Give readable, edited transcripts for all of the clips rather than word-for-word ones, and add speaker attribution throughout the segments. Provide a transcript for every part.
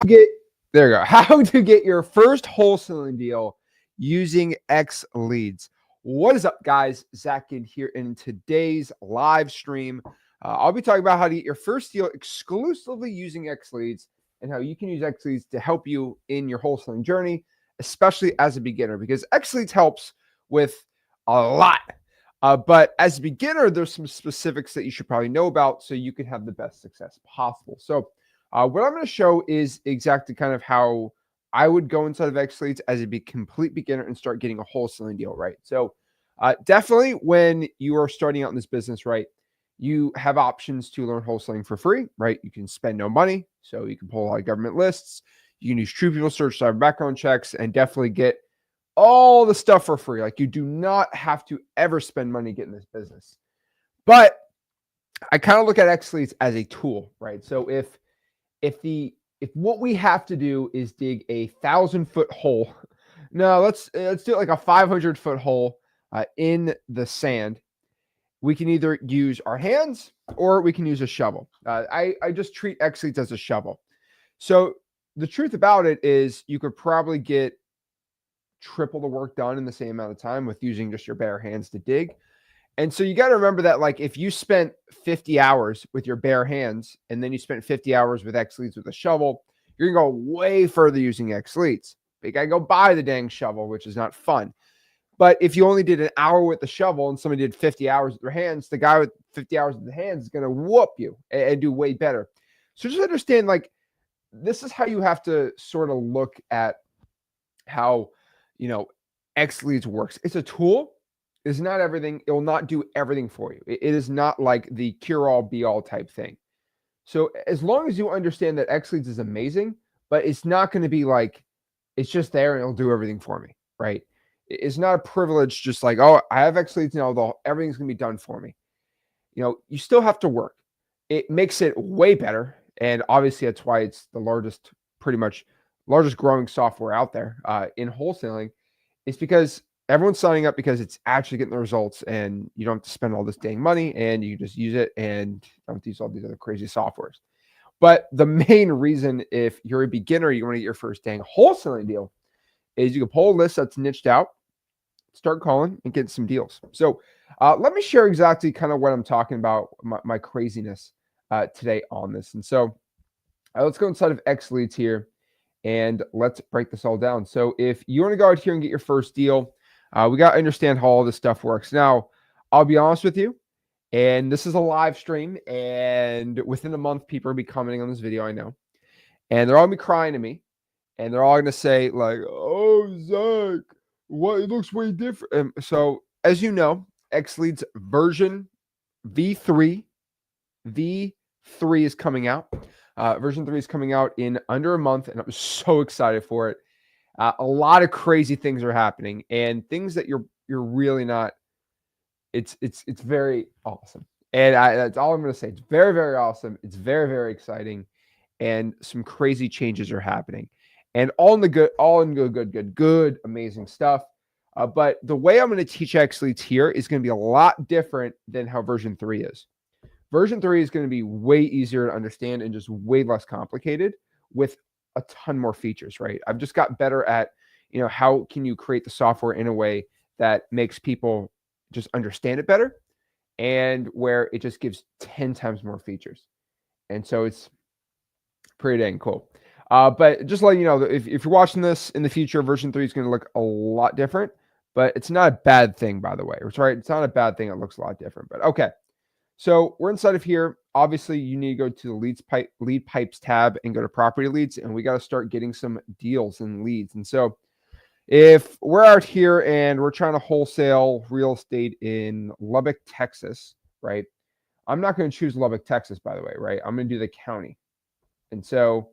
Speaker 1: get there you go. How to get your first wholesaling deal using XLeads. What is up, guys? Zach in here in today's live stream. I'll be talking about how to get your first deal exclusively using XLeads and how you can use XLeads to help you in your wholesaling journey, especially as a beginner, because XLeads helps with a lot. But as a beginner, there's some specifics that you should probably know about so you can have the best success possible. So what I'm going to show is exactly kind of how I would go inside of XLeads as a complete beginner and start getting a wholesaling deal, right? So definitely when you are starting out in this business, right, you have options to learn wholesaling for free, right? You can spend no money, so you can pull a lot of government lists. You can use True People Search, cyber background checks, and definitely get all the stuff for free. Like, you do not have to ever spend money getting this business. But I kind of look at XLeads as a tool, right? So if what we have to do is dig a 1,000-foot hole, no, let's do it like a 500-foot hole in the sand. We can either use our hands or we can use a shovel. I just treat XLeads as a shovel. So the truth about it is you could probably get triple the work done in the same amount of time with using just your bare hands to dig. And so you got to remember that, like, if you spent 50 hours with your bare hands and then you spent 50 hours with XLeads with a shovel, you're going to go way further using XLeads. But you got to go buy the dang shovel, which is not fun. But if you only did an hour with the shovel and somebody did 50 hours with their hands, the guy with 50 hours with the hands is going to whoop you and do way better. So just understand, like, this is how you have to sort of look at how, XLeads works. It's a tool. It's not everything. It will not do everything for you. It is not like the cure-all, be-all type thing. So as long as you understand that XLeads is amazing, but it's not going to be like, it's just there and it'll do everything for me, right? It's not a privilege just like, oh, I have XLeads now, everything's going to be done for me. You still have to work. It makes it way better. And obviously that's why it's the pretty much largest growing software out there in wholesaling. It's because everyone's signing up because it's actually getting the results and you don't have to spend all this dang money and you just use it and don't have to use all these other crazy softwares. But the main reason, if you're a beginner, you want to get your first dang wholesaling deal, is you can pull a list that's niched out, start calling and get some deals. So let me share exactly kind of what I'm talking about, my craziness today on this. And so let's go inside of XLeads here and let's break this all down. So if you want to go out here and get your first deal, we got to understand how all this stuff works. Now, I'll be honest with you, and this is a live stream, and within a month, people will be commenting on this video, I know, and they're all going to be crying to me, and they're all going to say, like, oh, Zach, what? It looks way different. So, as you know, XLeads version V3 is coming out. Version 3 is coming out in under a month, and I'm so excited for it. A lot of crazy things are happening, and things that you're really not. It's very awesome, and that's all I'm going to say. It's very, very awesome. It's very, very exciting, and some crazy changes are happening, and all in good, amazing stuff. But the way I'm going to teach XLeads here is going to be a lot different than how version 3 is. Version 3 is going to be way easier to understand and just way less complicated with a ton more features, right? I've just got better at, how can you create the software in a way that makes people just understand it better and where it just gives 10 times more features. And so it's pretty dang cool. But just letting you know that if you're watching this in the future, version 3 is going to look a lot different, but it's not a bad thing, by the way. It's right. It's not a bad thing. It looks a lot different, but okay. So we're inside of here. Obviously, you need to go to the lead pipes tab and go to property leads, and we got to start getting some deals and leads. And so if we're out here and we're trying to wholesale real estate in Lubbock, Texas, right? I'm not going to choose Lubbock, Texas, by the way, right? I'm going to do the county. And so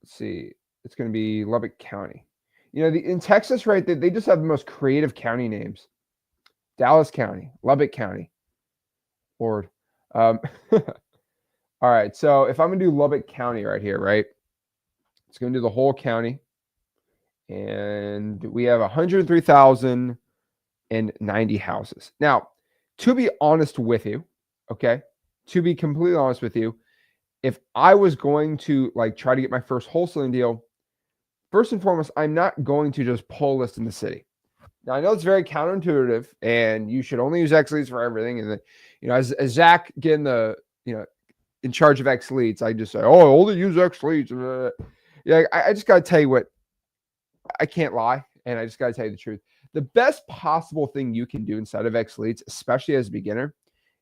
Speaker 1: let's see, it's going to be Lubbock County. In Texas, right, they just have the most creative county names. Dallas County, Lubbock County. Lord. All right. So if I'm going to do Lubbock County right here, right? It's going to do the whole county. And we have 103,090 houses. Now, to be honest with you, okay, to be completely honest with you, if I was going to like try to get my first wholesaling deal, first and foremost, I'm not going to just pull a list in the city. Now I know it's very counterintuitive, and you should only use XLeads for everything. And then, as Zach getting the in charge of XLeads, I just say, oh, I only use XLeads. Yeah, I just got to tell you what, I can't lie, and I just got to tell you the truth. The best possible thing you can do inside of XLeads, especially as a beginner,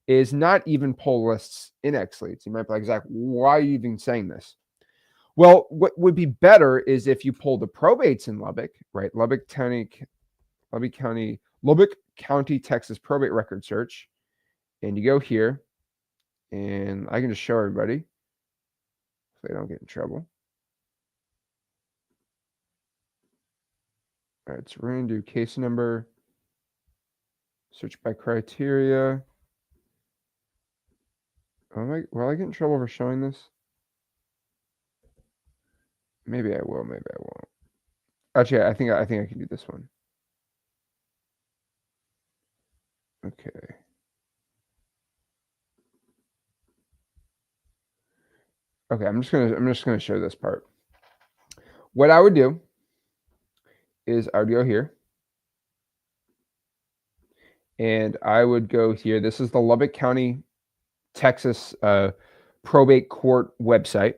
Speaker 1: is not even pull lists in XLeads. You might be like, Zach, why are you even saying this? Well, what would be better is if you pull the probates in Lubbock, right? Lubbock County, Texas probate record search. And you go here, and I can just show everybody so they don't get in trouble. All right, so we're going to do case number, search by criteria. Will I get in trouble for showing this? Maybe I will, maybe I won't. Actually, I think I can do this one. Okay. Okay, I'm just gonna show this part. What I would do is I would go here, and I would go here. This is the Lubbock County, Texas probate court website.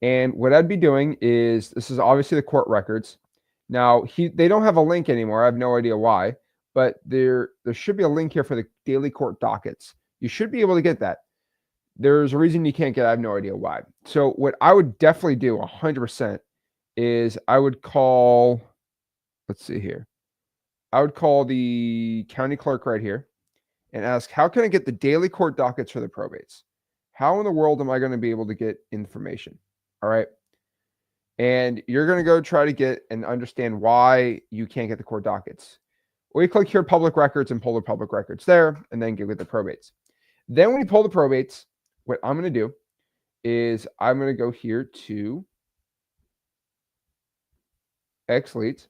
Speaker 1: And what I'd be doing is, this is obviously the court records. Now they don't have a link anymore. I have no idea why, but there should be a link here for the daily court dockets. You should be able to get that. There's a reason you can't get it. I have no idea why. So what I would definitely do 100% is I would call, let's see here. I would call the county clerk right here and ask, how can I get the daily court dockets for the probates? How in the world am I going to be able to get information? All right. And you're going to go try to get and understand why you can't get the court dockets. Or you click here, public records, and pull the public records there, and then get with the probates. Then when you pull the probates, what I'm going to do is I'm going to go here to XLeads,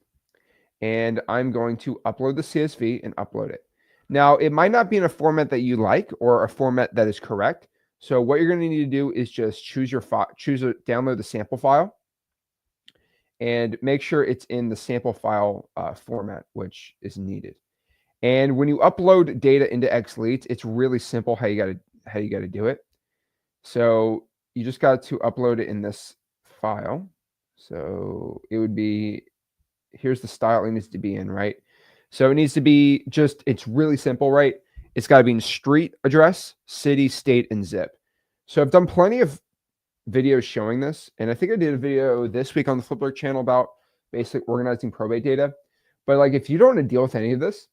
Speaker 1: and I'm going to upload the CSV and upload it. Now, it might not be in a format that you like or a format that is correct. So what you're going to need to do is just download the sample file, and make sure it's in the sample file format, which is needed. And when you upload data into XLeads, it's really simple how you got to do it. So you just got to upload it in this file. So it would be, here's the style it needs to be in, right? So it needs to be it's really simple, right? It's got to be in street address, city, state, and zip. So I've done plenty of videos showing this, and I think I did a video this week on the Flipbook channel about basically organizing probate data. But like, if you don't want to deal with any of this,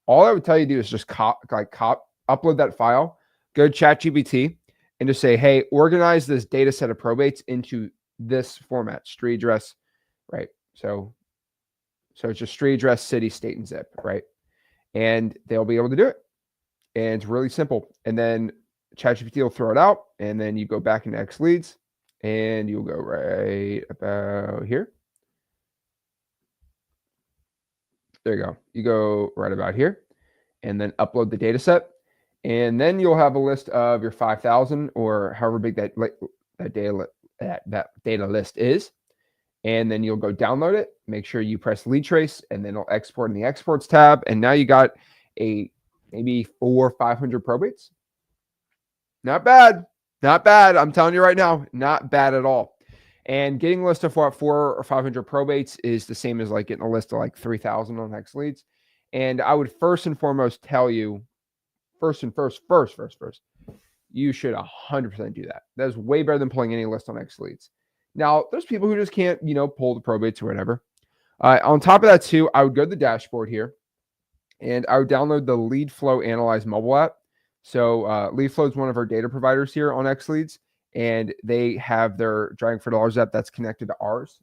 Speaker 1: all I would tell you to do is just upload that file, go to ChatGPT, and just say, hey, organize this data set of probates into this format, street address, right? So it's just street address, city, state, and zip, right? And they'll be able to do it. And it's really simple. And then ChatGPT will throw it out, and then you go back into XLeads, and you'll go right about here. There you go. You go right about here, and then upload the data set. And then you'll have a list of your 5,000 or however big that data list is. And then you'll go download it. Make sure you press lead trace, and then it'll export in the exports tab. And now you got maybe 400 or 500 probates. Not bad. Not bad. I'm telling you right now, not bad at all. And getting a list of 400 or 500 probates is the same as like getting a list of like 3,000 on XLeads. And I would first and foremost tell you, first, you should 100% do that. That is way better than pulling any list on XLeads. Now, there's people who just can't, pull the probates or whatever. On top of that too, I would go to the dashboard here, and I would download the Lead Flow Analyze mobile app. So Lead Flow is one of our data providers here on XLeads, and they have their Driving for Dollars app that's connected to ours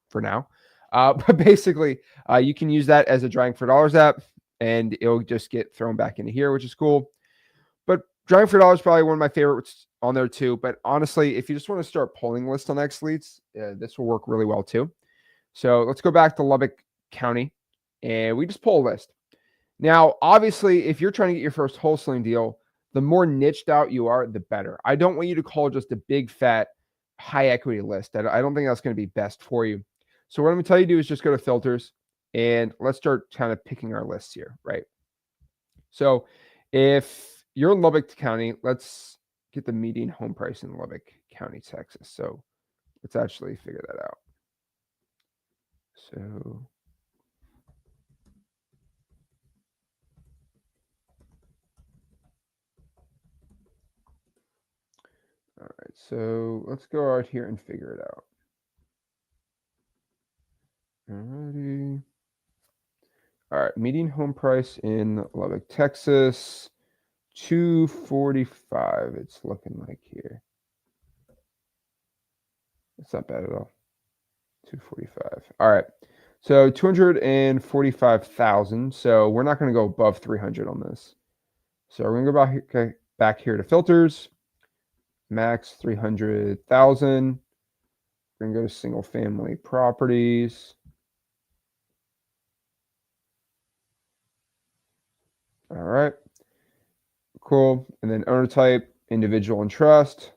Speaker 1: for now. But basically, you can use that as a Driving for Dollars app, and it'll just get thrown back into here, which is cool. But Driving for Dollars is probably one of my favorites on there too. But honestly, if you just want to start pulling lists on XLeads, this will work really well too. So let's go back to Lubbock County, and we just pull a list. Now, obviously, if you're trying to get your first wholesaling deal, The more niched out you are, the better. I don't want you to call just a big fat high equity list. I don't think that's going to be best for you. So what I'm going to tell you to do is just go to filters and let's start kind of picking our lists here, right? So if you're in Lubbock County, let's get the median home price in Lubbock County, Texas. So let's actually figure that out. So all right, so let's go out here and figure it out. Alrighty. All right, median home price in Lubbock, Texas, 245. It's looking like here. It's not bad at all. 245. All right. So 245,000. So we're not going to go above 300 on this. So we're going to go back here to filters. Max 300,000. We're going to go to single family properties. All right. Cool. And then owner type, individual and trust.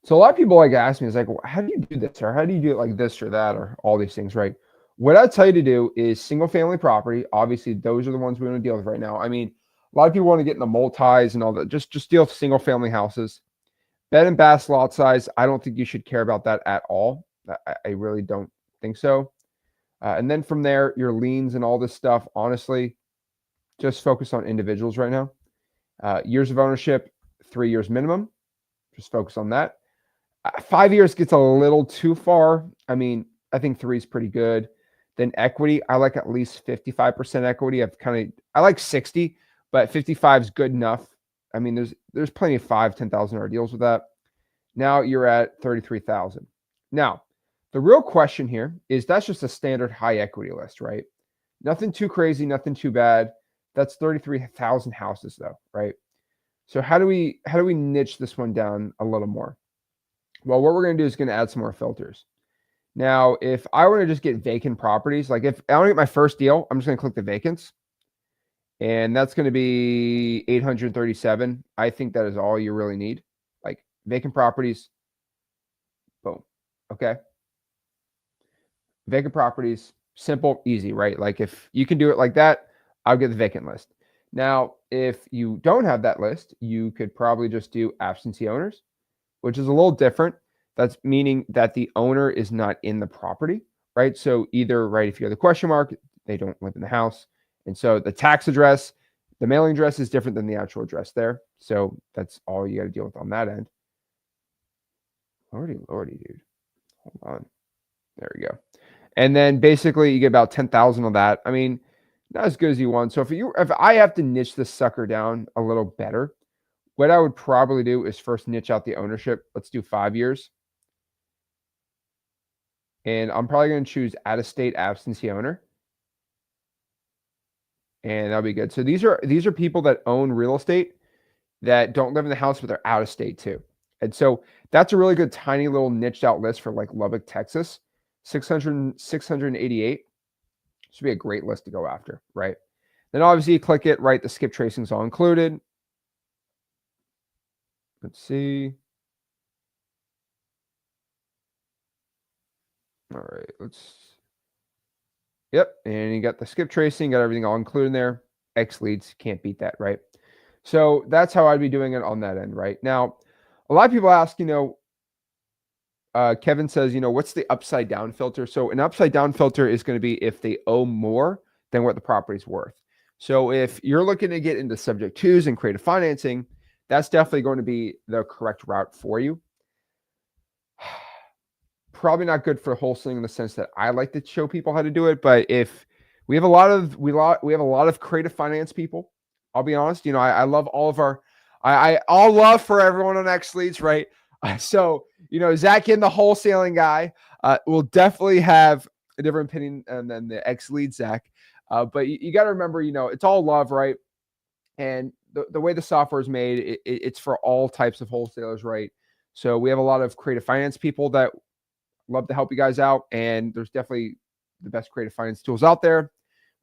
Speaker 1: So a lot of people like ask me, is like, well, how do you do this? Or how do you do it like this or that or all these things, right? What I tell you to do is single family property. Obviously, those are the ones we want to deal with right now. I mean, a lot of people want to get in the multis and all that. Just deal with single family houses. Bed and bath lot size, I don't think you should care about that at all. I really don't think so. And then from there, your liens and all this stuff, honestly, just focus on individuals right now. Years of ownership, 3 years minimum. Just focus on that. 5 years gets a little too far. I mean, I think 3 is pretty good. Then equity, I like at least 55% equity. I like 60, but 55 is good enough. I mean, there's plenty of $5,000-$10,000 deals with that. Now you're at 33,000. Now, the real question here is that's just a standard high equity list, right? Nothing too crazy, nothing too bad. That's 33,000 houses though, right? So how do we niche this one down a little more? Well, what we're going to do is going to add some more filters. Now, if I were to just get vacant properties, like if I want to get my first deal, I'm just going to click the vacants. And that's going to be 837. I think that is all you really need. Like vacant properties. Boom. Okay. Vacant properties, simple, easy, right? Like if you can do it like that, I'll get the vacant list. Now, if you don't have that list, you could probably just do absentee owners, which is a little different. That's meaning that the owner is not in the property, right? So either, right, if you're the question mark, they don't live in the house. And so the tax address, the mailing address is different than the actual address there. So that's all you got to deal with on that end. Lordy, dude. Hold on. There we go. And then basically you get about 10,000 on that. I mean, not as good as you want. So if I have to niche this sucker down a little better, what I would probably do is first niche out the ownership. Let's do 5 years. And I'm probably going to choose out-of-state absentee owner. And that'll be good. So these are people that own real estate that don't live in the house, but they're out of state too. And so that's a really good tiny little niched out list for like Lubbock, Texas. 688 should be a great list to go after, right? Then obviously you click it, right? The skip tracing is all included. Let's see. All right, yep. And you got the skip tracing, got everything all included in there. XLeads, can't beat that, right? So that's how I'd be doing it on that end, right? Now, a lot of people ask, Kevin says, what's the upside down filter? So an upside down filter is going to be if they owe more than what the property's worth. So if you're looking to get into subject twos and creative financing, that's definitely going to be the correct route for you. Probably not good for wholesaling in the sense that I like to show people how to do it. But if we have a lot of creative finance people, I'll be honest, I love all of all love for everyone on XLeads, right? So, Zach and the wholesaling guy will definitely have a different opinion than the XLeads Zach. But you got to remember, it's all love, right? And the way the software is made, it's for all types of wholesalers, right? So we have a lot of creative finance people that love to help you guys out. And there's definitely the best creative finance tools out there.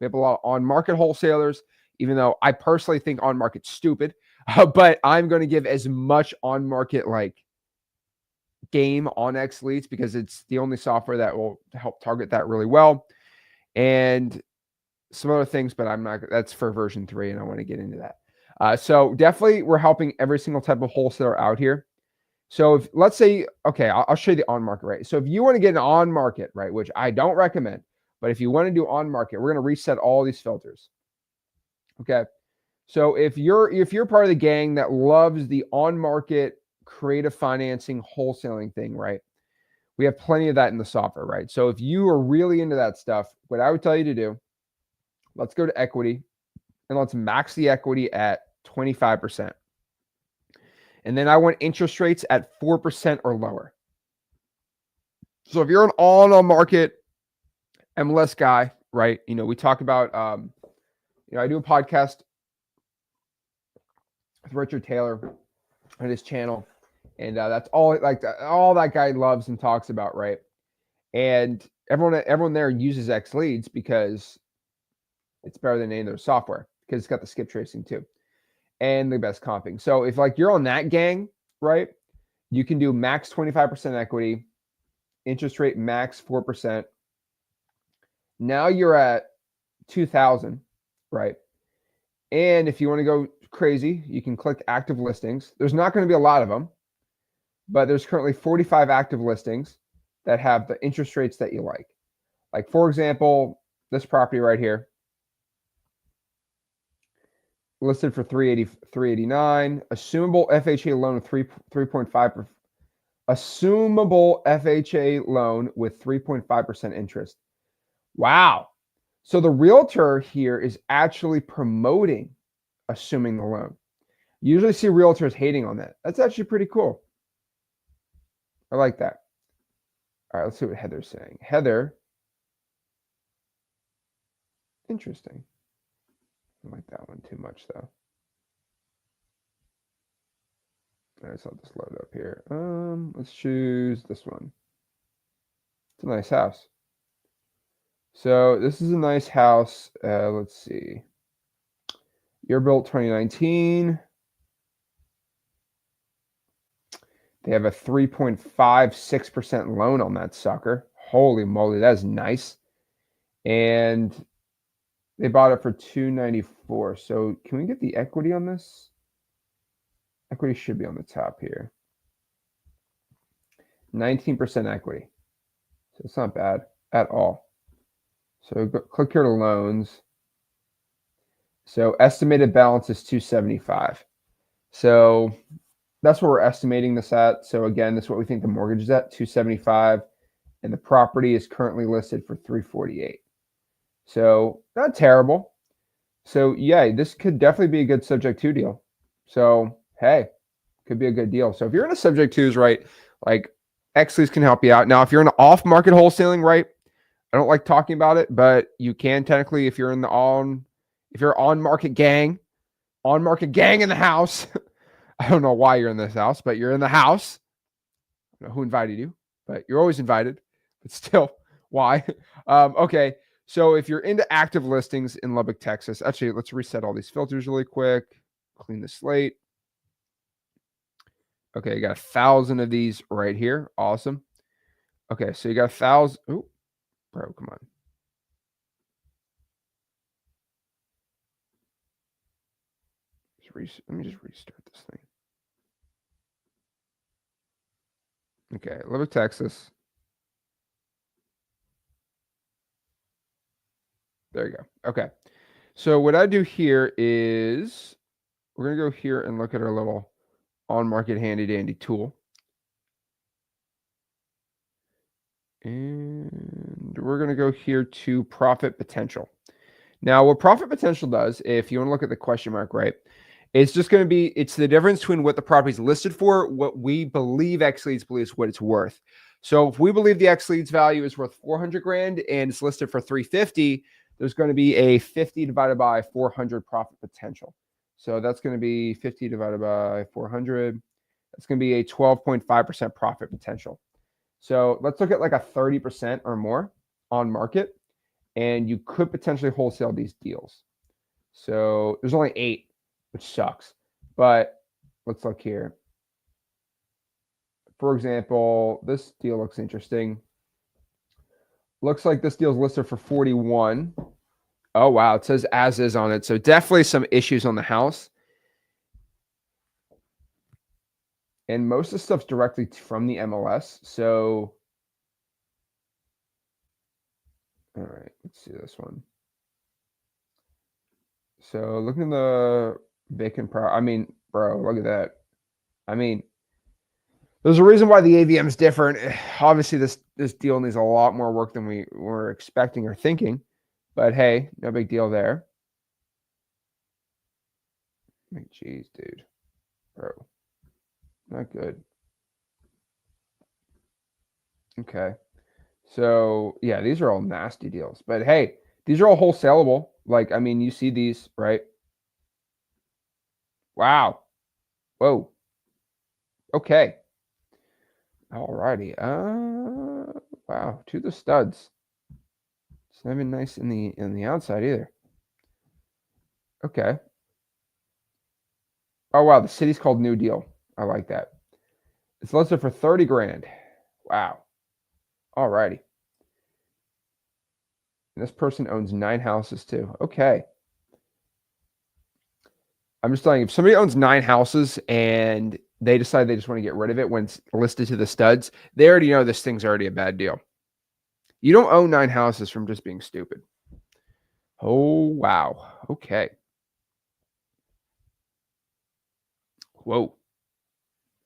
Speaker 1: We have a lot of on-market wholesalers. even though I personally think on market's stupid, but I'm going to give as much on market like game on XLeads because it's the only software that will help target that really well. And some other things, but I'm not, that's for version 3 and I want to get into that. So definitely we're helping every single type of wholesaler out here. So if let's say, okay, I'll show you the on market rate. So if you want to get an on market, right, which I don't recommend, but if you want to do on market, we're going to reset all these filters. Okay. So if you're part of the gang that loves the on market creative financing wholesaling thing, right? We have plenty of that in the software, right? So if you are really into that stuff, what I would tell you to do, let's go to equity and let's max the equity at 25%. And then I want interest rates at 4% or lower. So if you're an on market MLS guy, right? You know, we talk about, I do a podcast with Richard Taylor on his channel. And that's all all that guy loves and talks about, right? And everyone there uses XLeads because it's better than any other software because it's got the skip tracing too and the best comping. So if like you're on that gang, right, you can do max 25% equity, interest rate max 4%. Now you're at 2,000, right? And if you want to go crazy, you can click active listings. There's not going to be a lot of them, but there's currently 45 active listings that have the interest rates that you like. Like, for example, this property right here, listed for 389, assumable FHA loan of 3.5%. Assumable FHA loan with 3.5% interest. Wow. So the realtor here is actually promoting assuming the loan. You usually see realtors hating on that. That's actually pretty cool. I like that. All right, let's see what Heather's saying. Heather, interesting. I like that one too much though. All right, so I'll just load up here. Let's choose this one. It's a nice house. So this is a nice house. Let's see. Year built 2019. They have a 3.56% loan on that sucker. Holy moly, that's nice. And they bought it for $294. So can we get the equity on this? Equity should be on the top here. 19% equity. So it's not bad at all. So click here to loans. So estimated balance is 275. So that's what we're estimating this at. So again, this is what we think the mortgage is at, 275, and the property is currently listed for 348. So not terrible. So yeah, this could definitely be a good subject to deal. So hey, could be a good deal. So if you're in a subject twos, right, like XLeads can help you out. Now, if you're in off-market wholesaling, right, I don't like talking about it, but you can technically if you're in the on-market gang in the house. I don't know why you're in this house, but you're in the house. I don't know who invited you, but you're always invited. But still, why? Okay, so if you're into active listings in Lubbock, Texas, actually, let's reset all these filters really quick. Clean the slate. Okay, you got 1,000 of these right here. Awesome. Okay, so you got 1,000. Oh, bro, come on. Let me just restart this thing. Okay, Lubbock, Texas. There you go. Okay. So what I do here is we're going to go here and look at our little on-market handy-dandy tool. And we're going to go here to profit potential. Now, what profit potential does, if you want to look at the question mark, right, it's just going to be, it's the difference between what the property is listed for, what we believe XLeads believes what it's worth. So if we believe the XLeads value is worth 400 grand and it's listed for 350, there's going to be a 50 divided by 400 profit potential. So that's going to be 50 divided by 400. That's going to be a 12.5% profit potential. So let's look at like a 30% or more on market, and you could potentially wholesale these deals. So there's only 8, which sucks. But let's look here. For example, this deal looks interesting. Looks like this deal's listed for 41. Oh, wow. It says as is on it. So definitely some issues on the house. And most of the stuff's directly from the MLS. So, all right, let's see this one. So looking at the vacant I mean, bro, look at that. I mean, there's a reason why the AVM is different. Obviously, this deal needs a lot more work than we were expecting or thinking. But hey, no big deal there. I mean, geez, dude. Bro. Not good. Okay. So, yeah, these are all nasty deals. But hey, these are all wholesalable. Like, I mean, you see these, right? Wow. Whoa. Okay. Alrighty. Wow. To the studs. It's not even nice in the outside either. Okay. Oh, wow. The city's called New Deal. I like that. It's listed for 30 grand. Wow. Alrighty. And this person owns 9 houses too. Okay. I'm just telling you, if somebody owns 9 houses and they decide they just want to get rid of it when it's listed to the studs, they already know this thing's already a bad deal. You don't own 9 houses from just being stupid. Oh, wow. Okay. Whoa.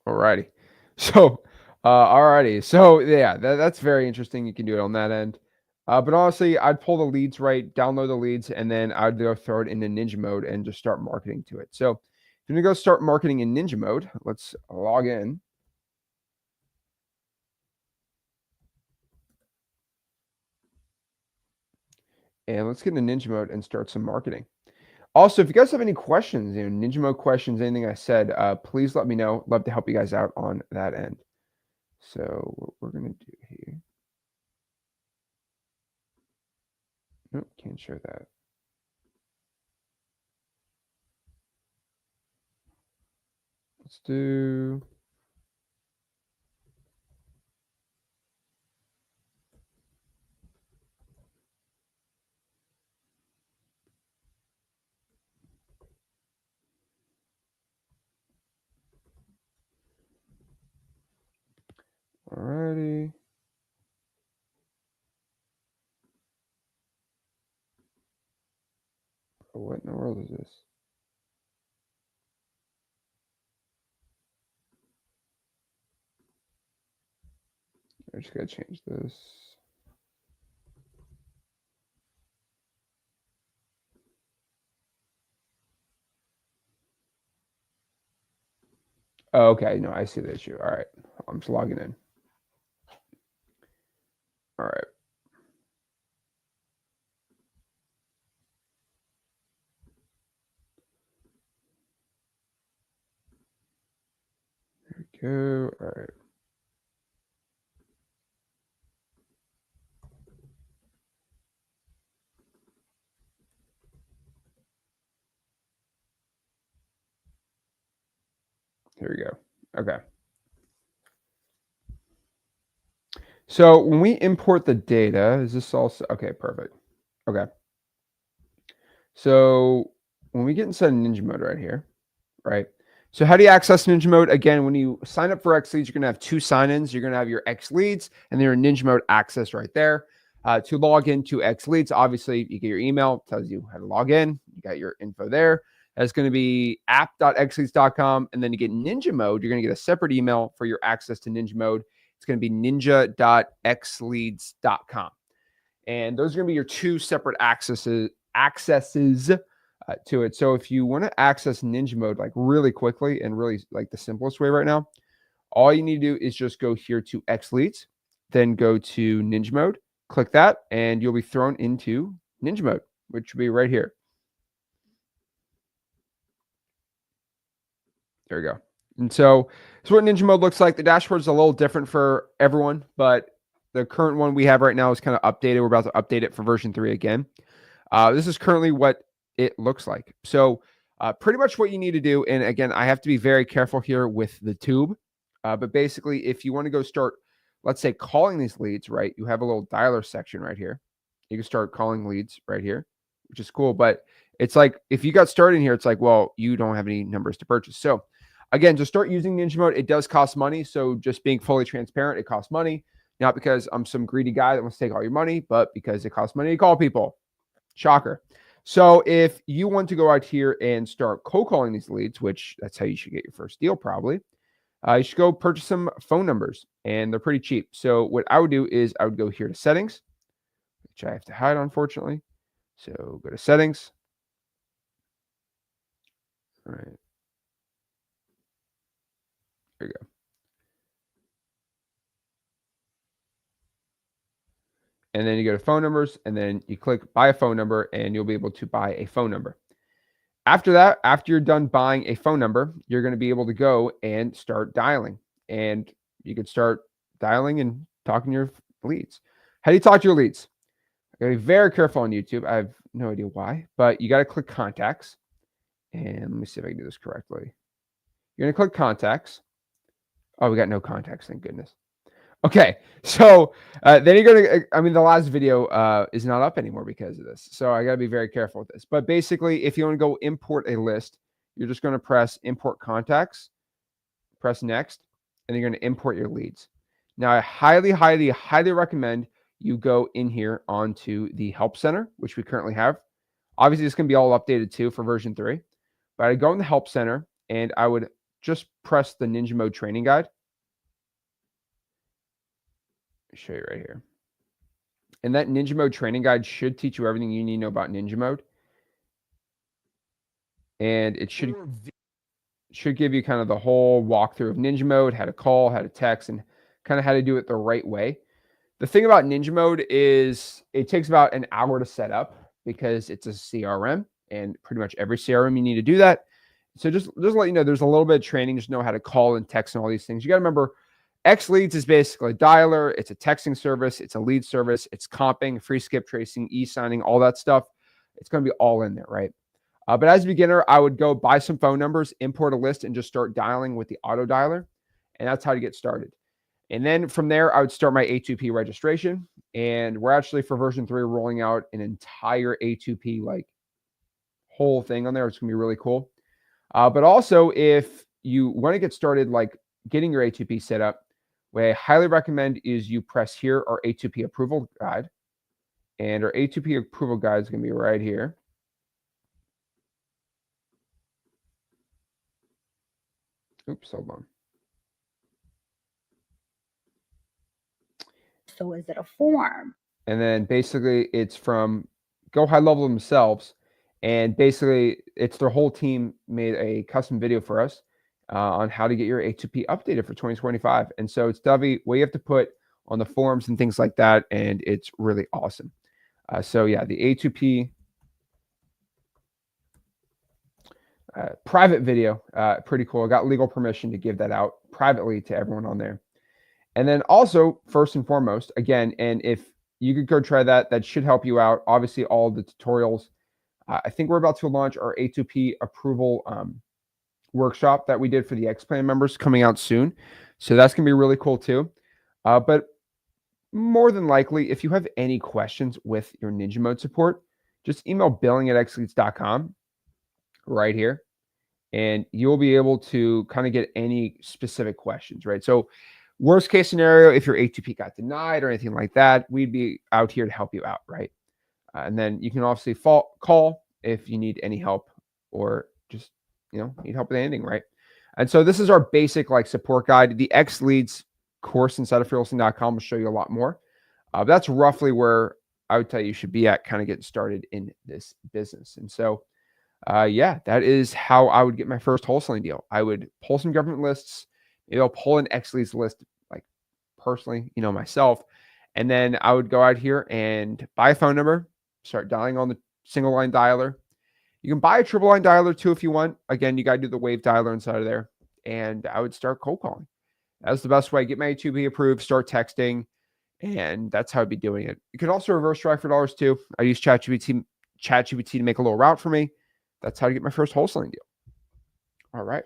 Speaker 1: Alrighty. So, alrighty. So, yeah, that's very interesting. You can do it on that end. But honestly, I'd pull the leads right, download the leads, and then I'd go throw it into Ninja mode and just start marketing to it. So, if you're going to go start marketing in Ninja mode, let's log in. And let's get into Ninja mode and start some marketing. Also, if you guys have any questions, Ninja mode questions, anything I said, please let me know. Love to help you guys out on that end. So what we're going to do here. Nope, can't show that. Let's do. Alrighty. What in the world is this? I just gotta change this. Oh, okay, no, I see the issue. All right, I'm just logging in. All right. There we go. All right. Here we go. Okay. So when we import the data, is this also okay? Perfect. Okay. So when we get inside Ninja mode right here, right? So how do you access Ninja mode? Again, when you sign up for XLeads, you're going to have 2 sign-ins. You're going to have your XLeads and then your Ninja mode access right there. To log into XLeads, obviously, you get your email, tells you how to log in. You got your info there. That's going to be app.xleads.com. And then you get Ninja mode. You're going to get a separate email for your access to Ninja mode. It's going to be ninja.xleads.com. And those are going to be your 2 separate accesses to it. So if you want to access Ninja mode like really quickly and really like the simplest way right now, all you need to do is just go here to XLeads, then go to Ninja mode, click that, and you'll be thrown into Ninja mode, which will be right here. There we go. And so this is what Ninja mode looks like. The dashboard is a little different for everyone, but the current one we have right now is kind of updated. We're about to update it for version 3 again. This is currently what it looks like. So pretty much what you need to do, and again, I have to be very careful here with the tube, but basically if you want to go start, let's say, calling these leads, right? You have a little dialer section right here. You can start calling leads right here, which is cool. But it's like, if you got started in here, it's like, well, you don't have any numbers to purchase. So again, to start using Ninja Mode, it does cost money. So just being fully transparent, it costs money. Not because I'm some greedy guy that wants to take all your money, but because it costs money to call people. Shocker. So if you want to go out here and start cold calling these leads, which that's how you should get your first deal probably, you should go purchase some phone numbers, and they're pretty cheap. So what I would do is I would go here to settings, which I have to hide, unfortunately. So go to settings. All right. There you go. And then you go to phone numbers, and then you click buy a phone number, and you'll be able to buy a phone number. After that, after you're done buying a phone number, you're going to be able to go and start dialing. And you can start dialing and talking to your leads. How do you talk to your leads? I gotta be very careful on YouTube. I have no idea why, but you got to click contacts. And let me see if I can do this correctly. You're going to click contacts. Oh, we got no contacts. Thank goodness. Okay. So then you're going to, I mean, the last video is not up anymore because of this. So I got to be very careful with this. But basically, if you want to go import a list, you're just going to press import contacts, press next, and you're going to import your leads. Now, I highly, highly, highly recommend you go in here onto the help center, which we currently have. Obviously, it's going to be all updated too for version 3. But I'd go in the help center, and I would just press the Ninja Mode training guide. I'll show you right here. And that Ninja Mode training guide should teach you everything you need to know about Ninja Mode. And it should give you kind of the whole walkthrough of Ninja Mode, how to call, how to text, and kind of how to do it the right way. The thing about Ninja Mode is it takes about an hour to set up because it's a CRM, and pretty much every CRM you need to do that. So just let you know, there's a little bit of training, just know how to call and text and all these things. You got to remember, XLeads is basically a dialer. It's a texting service. It's a lead service. It's comping, free skip tracing, e-signing, all that stuff. It's going to be all in there, right? But as a beginner, I would go buy some phone numbers, import a list, and just start dialing with the auto dialer. And that's how to get started. And then from there, I would start my A2P registration. And we're actually, for version 3, rolling out an entire A2P like whole thing on there. It's going to be really cool. But also, if you want to get started like getting your A2P set up, what I highly recommend is you press here our A2P approval guide. And our A2P approval guide is going to be right here. Oops, hold on.
Speaker 2: So is it a form?
Speaker 1: And then basically it's from Go High Level themselves. And basically it's their whole team made a custom video for us on how to get your A2P updated for 2025. And so it's Dovey, what you have to put on the forms and things like that. And it's really awesome. So yeah, the A2P private video, pretty cool. I got legal permission to give that out privately to everyone on there. And then also, first and foremost, again, and if you could go try that, that should help you out. Obviously, all the tutorials. I think we're about to launch our A2P approval workshop that we did for the X-Plan members coming out soon. So that's going to be really cool too. But more than likely, if you have any questions with your Ninja Mode support, just email billing@xleads.com right here. And you'll be able to kind of get any specific questions, right? So worst case scenario, if your A2P got denied or anything like that, we'd be out here to help you out, right? And then you can obviously call if you need any help or just, need help with anything, right? And so this is our basic like support guide. The XLeads course inside of freewholesaling.com will show you a lot more. But that's roughly where I would tell you should be at kind of getting started in this business. And so, yeah, that is how I would get my first wholesaling deal. I would pull some government lists. Maybe I'll pull an XLeads list, like personally, myself. And then I would go out here and buy a phone number, start dialing on the single line dialer. You can buy a triple line dialer too if you want. Again, you got to do the wave dialer inside of there. And I would start cold calling. That's the best way. Get my A2P approved, start texting. And that's how I'd be doing it. You can also reverse drive for dollars too. I use ChatGPT to make a little route for me. That's how to get my first wholesaling deal. All right.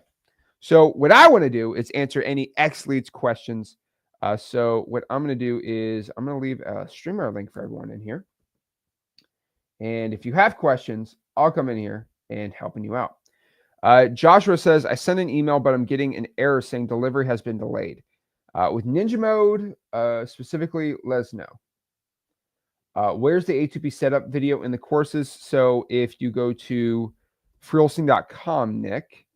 Speaker 1: So what I want to do is answer any XLeads questions. So what I'm going to do is I'm going to leave a streamer link for everyone in here. And if you have questions, I'll come in here and helping you out. Joshua says, I sent an email, but I'm getting an error saying delivery has been delayed. With Ninja Mode, specifically, let us know. Where's the A2P setup video in the courses? So if you go to freewholesaling.com, Nick,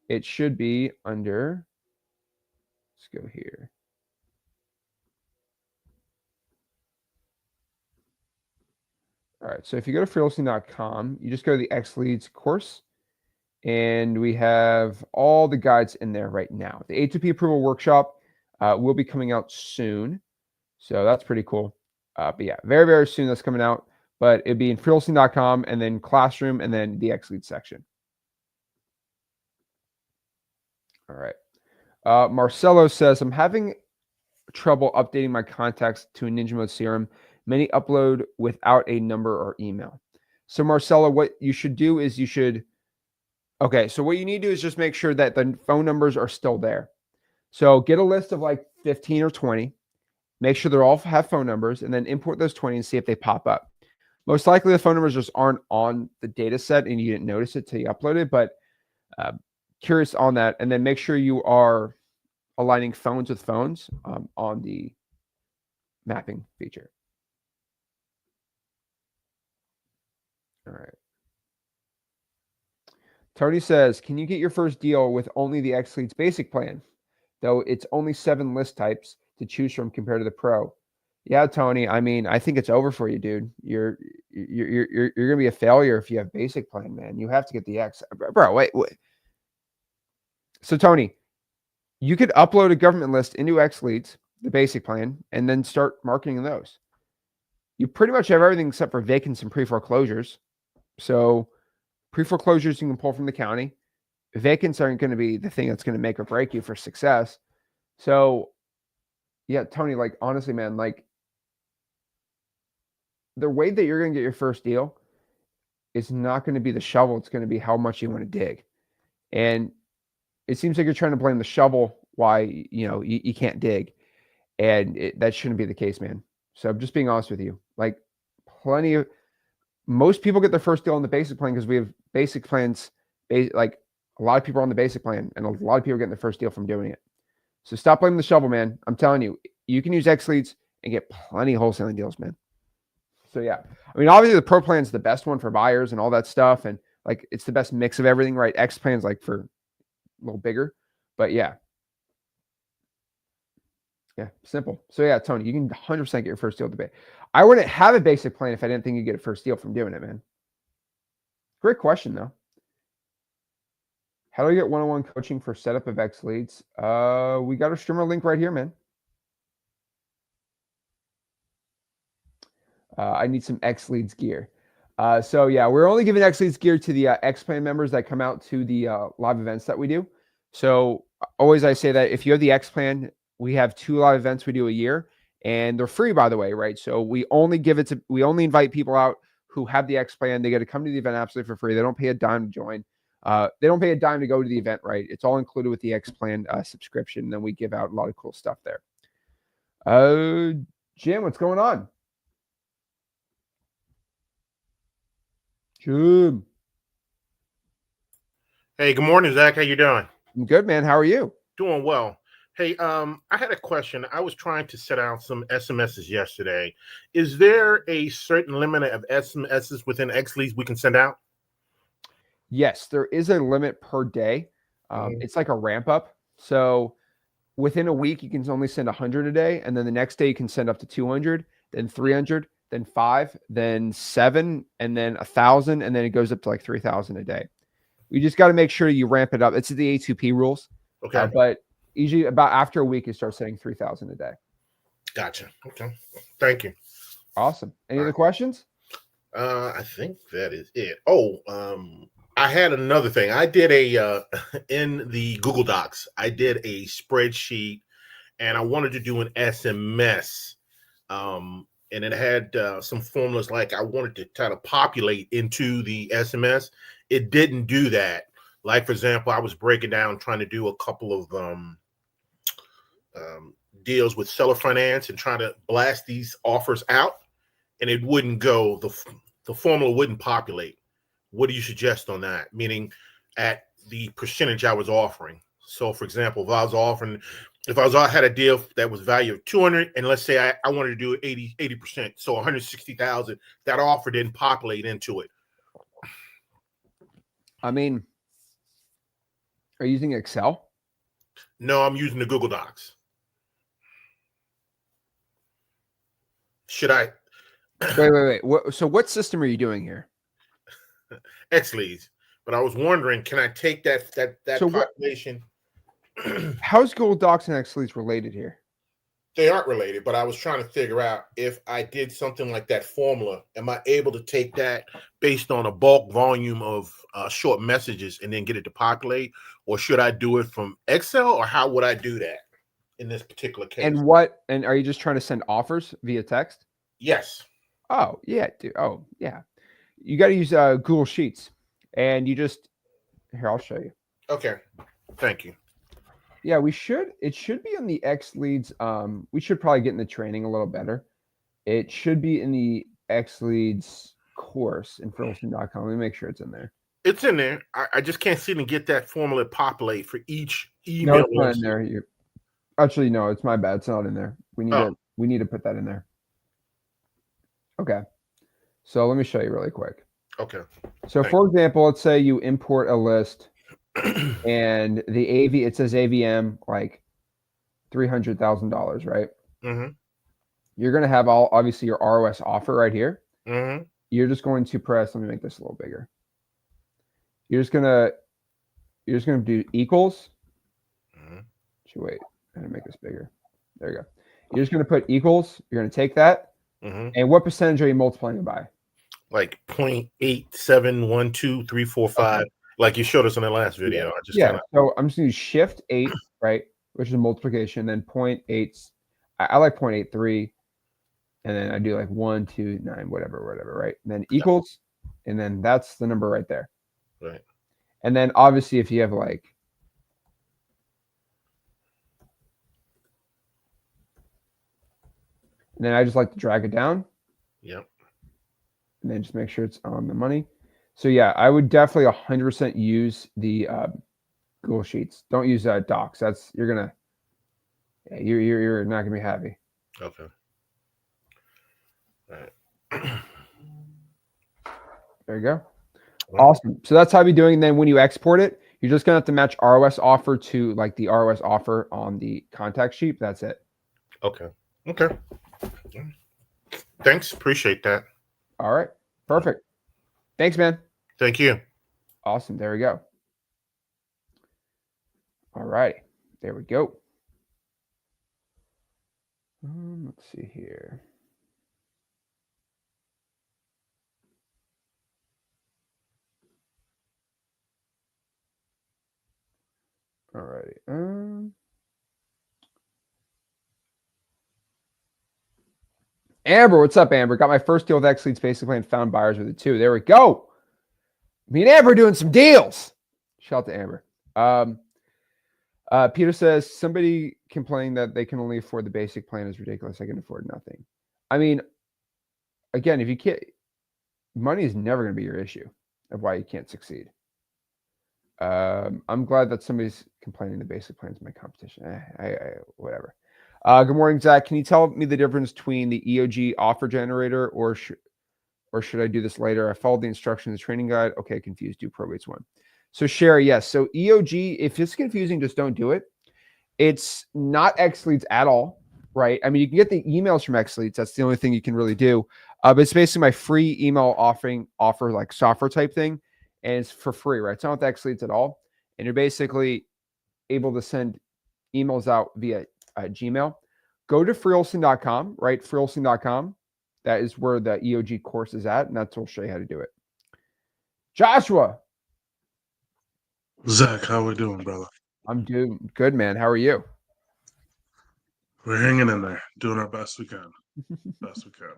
Speaker 1: it should be under, let's go here. All right, so if you go to freewholesaling.com, you just go to the XLeads course, and we have all the guides in there right now. The A2P approval workshop will be coming out soon, so that's pretty cool. But yeah, very, very soon that's coming out, but it'd be in freewholesaling.com and then classroom and then the XLeads section. All right. Marcelo says, I'm having trouble updating my contacts to a Ninja Mode CRM. Many upload without a number or email. So Marcelo, what you should do is okay, so what you need to do is just make sure that the phone numbers are still there. So get a list of like 15 or 20, make sure they all have phone numbers, and then import those 20 and see if they pop up. Most likely the phone numbers just aren't on the data set and you didn't notice it till you upload it, but curious on that. And then make sure you are aligning phones with phones on the mapping feature. All right. Tony says, can you get your first deal with only the XLeads basic plan? Though it's only 7 list types to choose from compared to the pro. Yeah, Tony. I mean, I think it's over for you, dude. You're gonna be a failure if you have basic plan, man. You have to get the X, bro. Wait. So Tony, you could upload a government list into XLeads, the basic plan, and then start marketing those. You pretty much have everything except for vacants and pre-foreclosures. So pre-foreclosures you can pull from the county. Vacants aren't going to be the thing that's going to make or break you for success. So yeah, Tony, like honestly, man, like the way that you're going to get your first deal is not going to be the shovel. It's going to be how much you want to dig. And it seems like you're trying to blame the shovel why, you can't dig. And that shouldn't be the case, man. So I'm just being honest with you. Like most people get their first deal on the basic plan because we have basic plans. Like a lot of people are on the basic plan and a lot of people are getting their first deal from doing it. So stop blaming the shovel, man. I'm telling you, you can use XLeads and get plenty of wholesaling deals, man. So yeah, I mean, obviously the pro plan is the best one for buyers and all that stuff. And like, it's the best mix of everything, right? X plan's like for a little bigger, but yeah. Yeah, simple. So yeah, Tony, you can 100% get your first deal today. I wouldn't have a basic plan if I didn't think you'd get a first deal from doing it, man. Great question, though. How do I get one-on-one coaching for setup of XLeads? We got a streamer link right here, man. I need some XLeads gear. So yeah, we're only giving XLeads gear to the X Plan members that come out to the live events that we do. So always I say that if you have the X Plan, we have 2 live events we do a year, and they're free, by the way, right? So we only invite people out who have the X Plan. They get to come to the event absolutely for free. They don't pay a dime to join. They don't pay a dime to go to the event, right? It's all included with the X Plan subscription. And then we give out a lot of cool stuff there. Jim, what's going on? Jim.
Speaker 3: Hey, good morning, Zach. How you doing?
Speaker 1: I'm good, man. How are you?
Speaker 3: Doing well. Hey, I had a question. I was trying to set out some SMSs yesterday. Is there a certain limit of SMSs within XLeads we can send out?
Speaker 1: Yes, there is a limit per day. It's like a ramp up. So within a week, you can only send 100 a day. And then the next day you can send up to 200, then 300, then 5, then 7, and then 1,000. And then it goes up to like 3,000 a day. You just got to make sure you ramp it up. It's the A2P rules.
Speaker 3: Okay.
Speaker 1: But usually about after a week, you start sending 3,000 a day.
Speaker 3: Gotcha. Okay. Thank you.
Speaker 1: Awesome. Any other questions?
Speaker 3: I think that is it. Oh, I had another thing. I did in the Google Docs, I did a spreadsheet and I wanted to do an SMS and it had some formulas like I wanted to try to populate into the SMS. It didn't do that. Like, for example, I was breaking down trying to do a couple of deals with seller finance and trying to blast these offers out, and it wouldn't go. The formula wouldn't populate. What do you suggest on that? Meaning, at the percentage I was offering. So, for example, if I had a deal that was value of 200, and let's say I wanted to do 80%, so 160,000, that offer didn't populate into it.
Speaker 1: I mean, are you using Excel?
Speaker 3: No, I'm using the Google Docs. Should I?
Speaker 1: Wait. So what system are you doing here?
Speaker 3: XLeads. But I was wondering, can I take that
Speaker 1: So
Speaker 3: population?
Speaker 1: How's Google Docs and XLeads related here?
Speaker 3: They aren't related, but I was trying to figure out if I did something like that formula, am I able to take that based on a bulk volume of short messages and then get it to populate, or should I do it from Excel, or how would I do that in this particular case?
Speaker 1: And are you just trying to send offers via text?
Speaker 3: Yes.
Speaker 1: Oh yeah, dude. Oh yeah. You got to use Google Sheets, and here I'll show you.
Speaker 3: Okay. Thank you.
Speaker 1: Yeah, it should be on the XLeads. We should probably get in the training a little better. It should be in the XLeads course in Wholesaling.com. Let me make sure it's in there.
Speaker 3: It's in there. I just can't seem to get that formula to populate for each email.
Speaker 1: No, it's not in there. Actually, no, it's my bad. It's not in there. We need to put that in there. Okay. So let me show you really quick.
Speaker 3: Okay.
Speaker 1: So for example, let's say you import a list and the it says AVM like $300,000, right?
Speaker 3: Mm-hmm.
Speaker 1: You're going to have obviously your ROS offer right here.
Speaker 3: Mm-hmm.
Speaker 1: You're just going to press, let me make this a little bigger. You're just going to do equals.
Speaker 3: Mm-hmm.
Speaker 1: Wait, I'm going to make this bigger. There you go. You're just going to put equals. You're going to take that.
Speaker 3: Mm-hmm.
Speaker 1: And what percentage are you multiplying it by?
Speaker 3: Like 0.87123455, like you showed us in the last video.
Speaker 1: So I'm just going to use Shift 8, right, which is multiplication, then 0.8. I like 0.83, and then I do like 1, 2, 9, whatever, right? And then equals, and then that's the number right there.
Speaker 3: Right.
Speaker 1: And then obviously if you have like, and then I just like to drag it down.
Speaker 3: Yep.
Speaker 1: And then just make sure it's on the money. So yeah, I would definitely 100% use the Google Sheets. Don't use Docs. You're not gonna be happy.
Speaker 3: Okay. All right.
Speaker 1: There you go. Awesome. So that's how you're doing. And then when you export it, you're just gonna have to match ROS offer to like the ROS offer on the contact sheet. That's it.
Speaker 3: Okay. Thanks. Appreciate that.
Speaker 1: All right. Perfect. Thanks, man.
Speaker 3: Thank you.
Speaker 1: Awesome. There we go. All right. There we go. Let's see here. All righty. Amber, what's up, Amber? Got my first deal with XLeads basically and found buyers with it too. There we go. Me and Amber doing some deals. Shout out to Amber. Peter says somebody complaining that they can only afford the basic plan is ridiculous. I can afford nothing. I mean, again, if you can't, money is never going to be your issue of why you can't succeed. I'm glad that somebody's complaining the basic plan is my competition. Whatever. Good morning, Zach. Can you tell me the difference between the EOG offer generator or should I do this later? I followed the instructions in the training guide. Okay, confused. Do probates one. So Sherry, yes. So EOG, if it's confusing, just don't do it. It's not XLeads at all, right? I mean, you can get the emails from XLeads. That's the only thing you can really do. But it's basically my free email offer like software type thing. And it's for free, right? It's not with XLeads at all. And you're basically able to send emails out via Gmail. Go to freeolson.com, right? Freeolson.com. That is where the EOG course is at, and that's what will show you how to do it. Joshua.
Speaker 4: Zach, how we doing, brother?
Speaker 1: I'm doing good, man. How are you?
Speaker 4: We're hanging in there, doing our best we can. Best we can.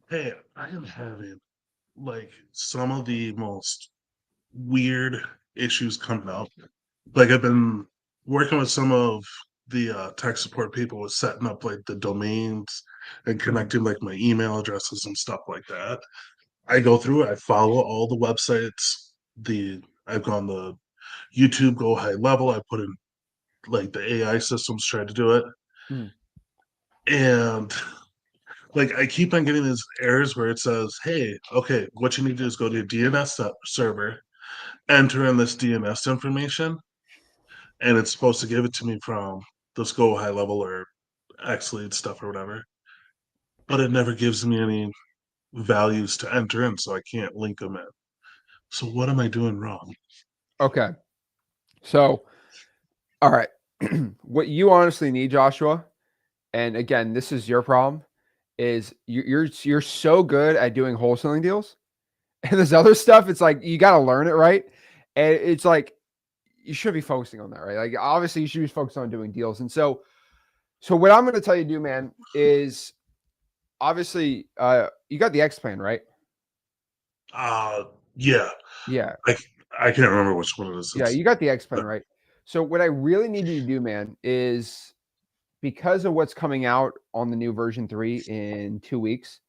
Speaker 4: Hey, I am having like some of the most weird issues coming up. Like I've been working with some of the tech support people with setting up like the domains and connecting like my email addresses and stuff like that. I go through, I follow all the websites. I've gone the YouTube Go High Level. I put in like the AI systems try to do it,
Speaker 1: Mm.
Speaker 4: and like I keep on getting these errors where it says, "Hey, okay, what you need to do is go to your DNS server, enter in this DNS information, and it's supposed to give it to me from this Go High Level or XLeads stuff or whatever." But it never gives me any values to enter in, so I can't link them in. So what am I doing wrong?
Speaker 1: Okay. So, all right. What you honestly need, Joshua, and again, this is your problem, is you're so good at doing wholesaling deals, and this other stuff, it's like you got to learn it, right? And it's like you should be focusing on that, right? Like obviously you should be focused on doing deals. And so what I'm going to tell you to do, man, is obviously you got the X plan, right?
Speaker 4: Yeah,
Speaker 1: Yeah.
Speaker 4: I I can't remember which one it is.
Speaker 1: Yeah, you got the X plan, right? So what I really need you to do, man, is because of what's coming out on the new version 3 in 2 weeks,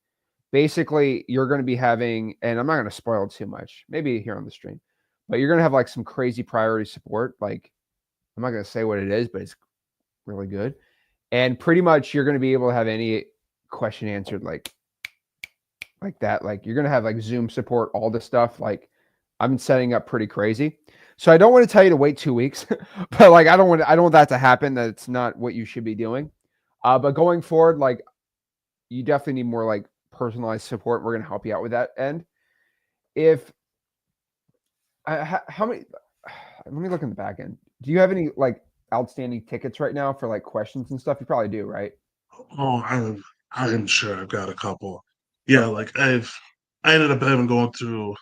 Speaker 1: basically you're going to be having, and I'm not going to spoil too much, maybe here on the stream, but you're going to have like some crazy priority support. Like I'm not going to say what it is, but it's really good. And pretty much you're going to be able to have any question answered like that. Like you're going to have like Zoom support, all this stuff. Like I'm setting up pretty crazy. So I don't want to tell you to wait 2 weeks, but like I don't want that to happen. That's not what you should be doing. But going forward, like you definitely need more like personalized support. We're going to help you out with that end. If how many? Let me look in the back end. Do you have any like outstanding tickets right now for like questions and stuff? You probably do, right?
Speaker 4: Oh, I'm sure I've got a couple. Yeah, like I ended up having going through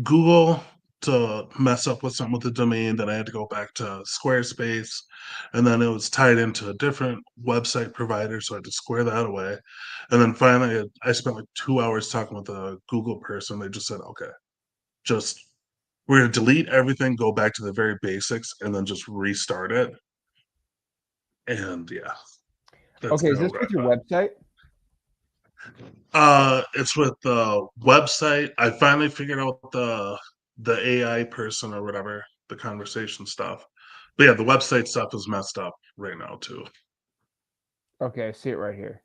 Speaker 4: Google to mess up with something with the domain. Then I had to go back to Squarespace, and then it was tied into a different website provider, so I had to square that away. And then finally, I spent like 2 hours talking with a Google person. They just said, "Okay, just we're gonna delete everything, go back to the very basics, and then just restart it." And yeah, that's
Speaker 1: Okay, is
Speaker 4: kind of
Speaker 1: this
Speaker 4: where
Speaker 1: with
Speaker 4: I'm
Speaker 1: your
Speaker 4: at.
Speaker 1: website?
Speaker 4: It's with the website. I finally figured out the AI person or whatever, the conversation stuff. But yeah, the website stuff is messed up right now too.
Speaker 1: Okay, I see it right here.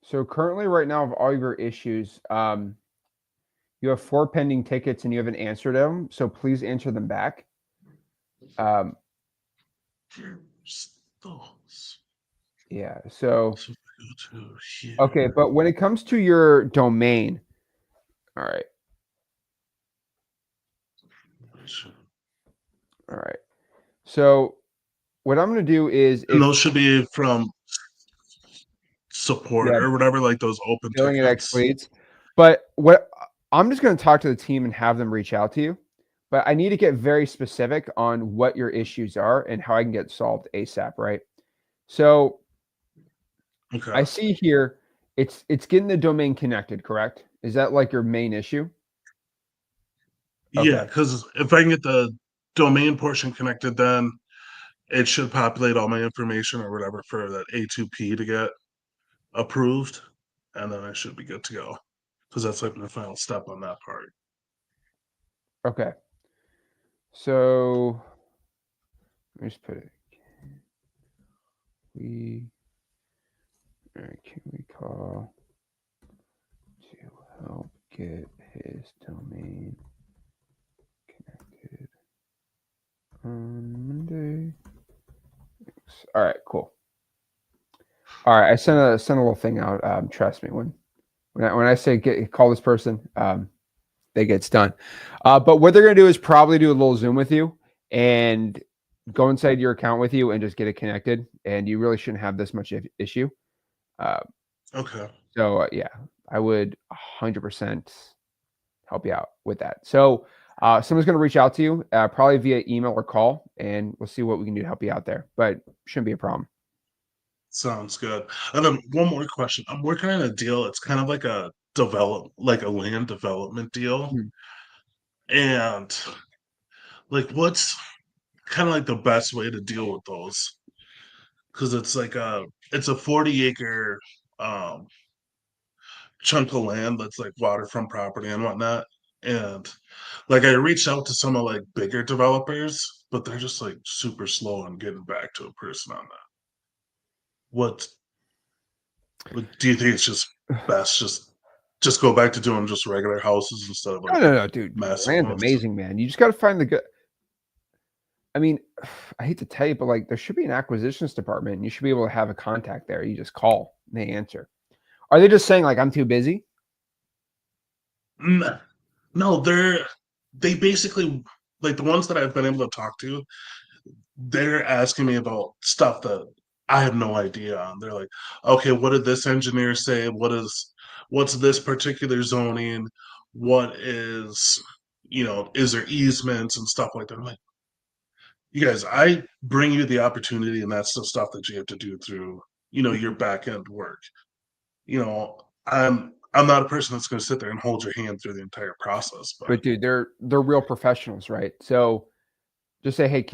Speaker 1: So currently, right now, of all your issues, you have 4 pending tickets and you haven't answered them. So please answer them back. Yeah. So
Speaker 4: So go to here.
Speaker 1: okay, but when it comes to your domain, all right, all right. So what I'm going to do is
Speaker 4: And
Speaker 1: if
Speaker 4: those should be from support
Speaker 1: yeah,
Speaker 4: or whatever, like those open
Speaker 1: billing at
Speaker 4: tickets.
Speaker 1: XLeads, but what I'm just going to talk to the team and have them reach out to you. But I need to get very specific on what your issues are and how I can get solved ASAP, right? So I
Speaker 4: Okay.
Speaker 1: see here it's getting the domain connected, correct? Is that like your main issue?
Speaker 4: Yeah,
Speaker 1: Okay.
Speaker 4: because if I can get the domain portion connected, then it should populate all my information or whatever for that A2P to get approved, and then I should be good to go. Because that's like my final step on that part.
Speaker 1: Okay. So let me just put it. Can we call to help get his domain connected on Monday? All right, cool. All right, I sent a little thing out. Trust me, when I say call this person, they gets done. But what they're gonna do is probably do a little Zoom with you and go inside your account with you and just get it connected. And you really shouldn't have this much issue.
Speaker 4: Okay.
Speaker 1: So yeah, I would 100% help you out with that. So Someone's going to reach out to you, probably via email or call, and we'll see what we can do to help you out there. But shouldn't be a problem.
Speaker 4: Sounds good. And then one more question. I'm working on a deal. It's kind of like a land development deal.
Speaker 1: Hmm.
Speaker 4: And like, what's kind of like the best way to deal with those? Because it's a 40-acre chunk of land that's like waterfront property and whatnot. And like I reached out to some of like bigger developers, but they're just like super slow on getting back to a person on that. What do you think it's just best just go back to doing just regular houses instead of like
Speaker 1: No, dude.
Speaker 4: massive
Speaker 1: Land's
Speaker 4: ones?
Speaker 1: amazing, man. You just got to find the good. I mean, I hate to tell you, but like there should be an acquisitions department. And you should be able to have a contact there. You just call and they answer. Are they just saying like I'm too busy?
Speaker 4: No, they basically like the ones that I've been able to talk to, they're asking me about stuff that I have no idea on. They're like, okay, what did this engineer say? What's this particular zoning? What is there easements and stuff like that? I'm like, you guys, I bring you the opportunity, and that's the stuff that you have to do through, your back end work. I'm not a person that's going to sit there and hold your hand through the entire process, but
Speaker 1: But dude, they're real professionals, right? So just say, hey,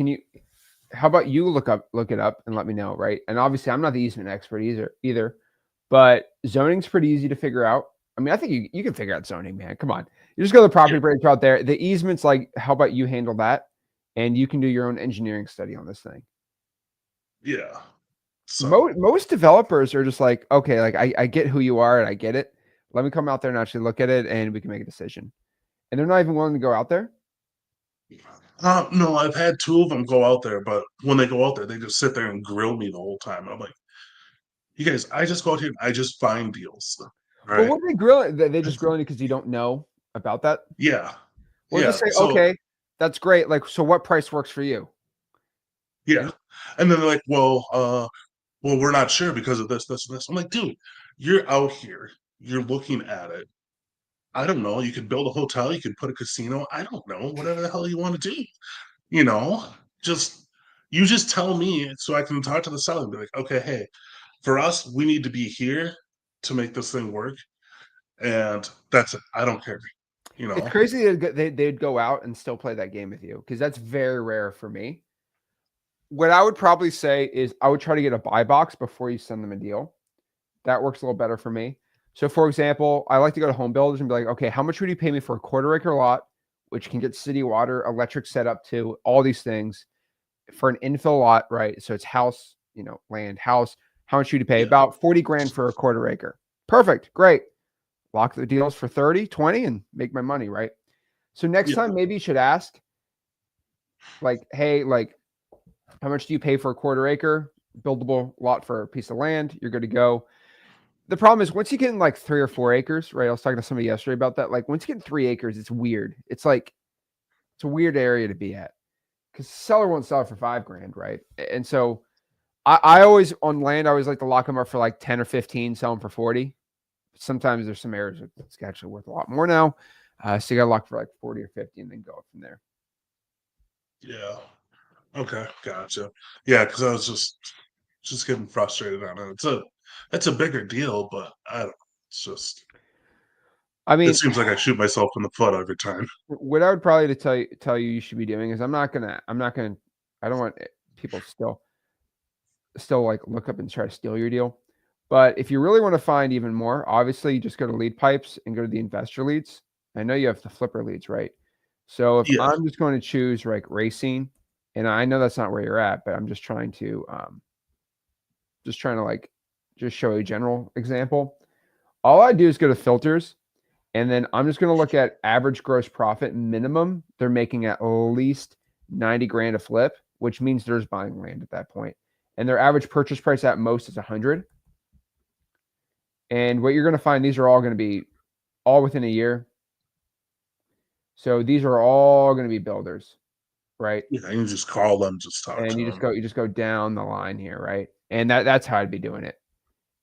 Speaker 1: how about you look it up and let me know, right? And obviously I'm not the easement expert either, but zoning's pretty easy to figure out. I mean, I think you can figure out zoning, man. Come on. You just go to the property breaks out there. The easements, like, how about you handle that? And you can do your own engineering study on this thing.
Speaker 4: yeah. So
Speaker 1: Most developers are just like, okay, like I get who you are and I get it. Let me come out there and actually look at it and we can make a decision. And they're not even willing to go out there.
Speaker 4: no, I've had two of them go out there, but when they go out there, they just sit there and grill me the whole time. I'm like, you guys, I just go out here and I just find deals.
Speaker 1: Well,
Speaker 4: Right?
Speaker 1: what are they grilling? They just grilling you because you don't know about that?
Speaker 4: Yeah.
Speaker 1: Well,
Speaker 4: Yeah.
Speaker 1: just say,
Speaker 4: So
Speaker 1: okay, that's great. Like, so what price works for you?
Speaker 4: yeah. And then they're like, well, we're not sure because of this, this, and this. I'm like, dude, you're out here, you're looking at it. I don't know. You could build a hotel, you could put a casino. I don't know, whatever the hell you want to do. You know, just you just tell me so I can talk to the seller and be like, okay, hey, for us, we need to be here to make this thing work. And that's it. I don't care.
Speaker 1: It's crazy they'd go out and still play that game with you because that's very rare for me. What I would probably say is I would try to get a buy box before you send them a deal. That works a little better for me. So, for example, I like to go to home builders and be like, okay, how much would you pay me for a 1/4 acre lot, which can get city water, electric set up to all these things for an infill lot, right? So it's house, land, house. How much would you pay?
Speaker 4: Yeah.
Speaker 1: About 40 grand for a 1/4 acre. Perfect. Great. Lock the deals for 30, 20 and make my money, right? So next time maybe you should ask like, hey, like how much do you pay for a 1/4 acre buildable lot for a piece of land? You're good to go. The problem is once you get in like 3 or 4 acres, right? I was talking to somebody yesterday about that. Like once you get in 3 acres, it's weird. It's a weird area to be at because the seller won't sell it for 5 grand, right? And so I always on land, I always like to lock them up for like 10 or 15, sell them for 40. Sometimes there's some areas it's actually worth a lot more now. So you got to lock for like 40 or 50 and then go up from there.
Speaker 4: Yeah. Okay, gotcha. Yeah, because I was just getting frustrated on it. It's a bigger deal, but I don't. It's just.
Speaker 1: I mean,
Speaker 4: It seems like I shoot myself in the foot every time.
Speaker 1: what I would probably tell you should be doing is I don't want people still like look up and try to steal your deal. But if you really want to find even more, obviously you just go to lead pipes and go to the investor leads. I know you have the flipper leads, right? So if
Speaker 4: Yeah.
Speaker 1: I'm just going to choose like racing, and I know that's not where you're at, but I'm just trying to like just show a general example. All I do is go to filters, and then I'm just going to look at average gross profit minimum. They're making at least 90 grand a flip, which means there's buying land at that point. And their average purchase price at most is 100. And what you're going to find, these are all going to be all within a year. So these are all going to be builders, right?
Speaker 4: Yeah, you just call them, just talk
Speaker 1: And
Speaker 4: to
Speaker 1: you
Speaker 4: them.
Speaker 1: just go down the line here, right? And that's how I'd be doing it.